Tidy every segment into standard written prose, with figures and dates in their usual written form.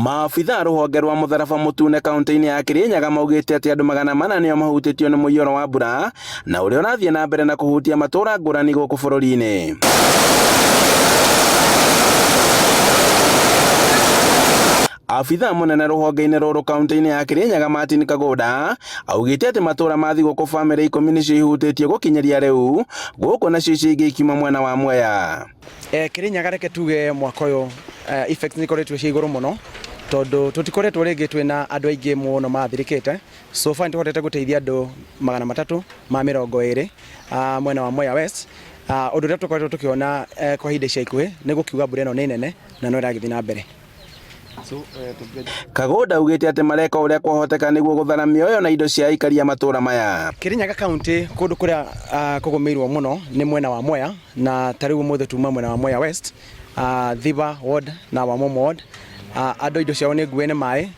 Maabitha rũhonge rwa mũtharaba mũtune kaunti-inĩ ya Kirinyaga maugĩte atĩ andũ 400 nĩo mahutĩtio nĩ mũiyũro wa mbura na ũrĩa ũrathiĩ na mbere na kũhutia matũũra ngũrani gũkũ bũrũri-inĩ. Abitha mũnene rũhonge-inĩ rũrũ kaunti-inĩ ya Kirinyaga Martin Kagoda augĩte atĩ matũũra ma thigũkũ bamĩrĩ 10 nĩcio ihutĩtio gũkinyeria rĩu gũkũ nacio cingĩ ikiuma mwena wa Mwea. Kirinyaga reke tuge mwaka ũyũ effects nĩ koretwo cia igũrũ mũno tondũ tũtikoretwo rĩngĩ twĩna andũ aingĩ mũno mathirĩkĩte. So far nĩtũhotete gũteithia andũ 320 mwena wa Mwea West. Ũndũ ũrĩa tũkoretwo tũkĩona kwa ihinda ica ikuhĩ nĩ gũkiuga mbura ĩno nĩ nene na no ĩragĩthiĩ na mbere. Kagoda augĩte atĩ mareka ũrĩa kwahoteka nĩguo gũthara mĩoyo na indo cia aikari a matũũra maya. Kirinyaga kaunti kũndũ kũrĩa kũgũmĩirwo mũno nĩ mwena wa Mwea, na tarĩu mũthĩ tuma mwena wa Mwea West, Thiba ward na Wamomo ward. Andũ indo ciao nĩ nguĩ nĩ maĩ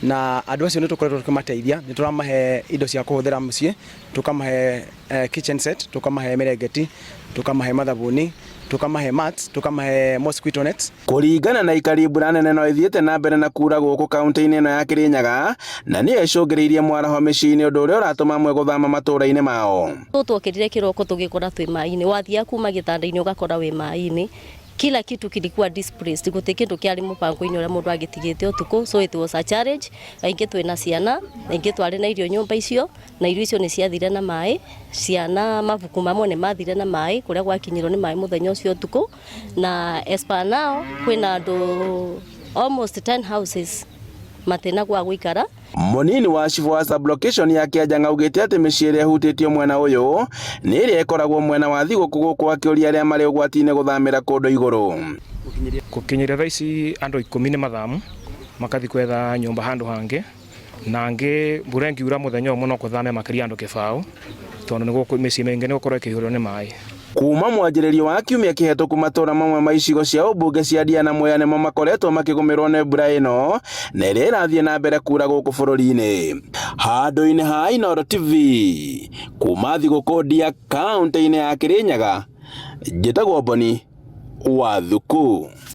na andũ acio nĩ tũkoretwo tũkĩmateithia, nĩ tũramahe indo cia kũhũthĩra mũciĩ, tũkamahe kitchen set, tũkamahe mĩrengeti, tũkamahe mathabuni, tukamahe mats, tukamahe mosquito nets. Kũringana na ikari mbura nene no ithiĩte na mbere na kura gũkũ kaunti-inĩ ĩno ya Kirinyaga na nĩyo icũngĩrĩirie mwaraho mĩciĩ-inĩ, ũndũ ũrĩa ũratũma amwe gũthama matũũra-inĩ mao. Twokĩrire kĩroko tũgĩkora twĩ maĩ-inĩ, wathiaga kuma gĩtanda-inĩ ũgakora wĩ maĩ-inĩ. Kila kitu kilikuwa displaced, gũtĩ kĩndũ kĩarĩ mũbango-inĩ ũrĩa mũndũ agĩtigĩte ũtukũ. So it was a challenge. Aingĩ twĩna ciana, aingĩ twarĩ na irio nyũmba icio, na irio icio nĩ ciathire na maĩ. Ciana mabuku mamwe nĩ mathire na maĩ kũrĩa gwakinyirwo nĩ maĩ mũthenya ũcio ũtukũ. Na as per now kwĩna andũ almost 10 houses matena gwa gũikara. Mũnini wa cibu wa sublocation ya Kĩanjang'a augĩte atĩ mĩciĩ ĩrĩa ĩhutĩtio mwena ũyũ nĩ ĩrĩa ĩkoragwo mwena wa thigũkũ gũkũ, akĩũria arĩa marĩ ũgwati-inĩ gũthamĩra kũndũ igũrũ. Gũkinyĩria thaa ici andũ 10 nĩ mathamu makathi kwetha nyũmba handũ hangĩ, na angĩ mbura ĩngiura mũthenya ũmwe no kũthame makĩria andũ 100 tondũ nĩguo mĩciĩ mĩingĩ nĩ gũkorwo ĩkĩihũrwo nĩ maĩ. Kuma mwanjĩrĩrio wa kiumia kĩhetũku matũũra mamwe ma icigo cia ũmbunge cia Ndia na Mwea nĩmo makoretwo makĩgũmĩrwo nĩ mbura ĩno na ĩrĩa ĩrathiĩ na mbere kura gũkũ bũrũri-inĩ. Handũ-inĩ ha Inooro TV kuma thigũkũ Ndia kaunti-inĩ ya Kirinyaga, njĩtagwo Boni Wathuku.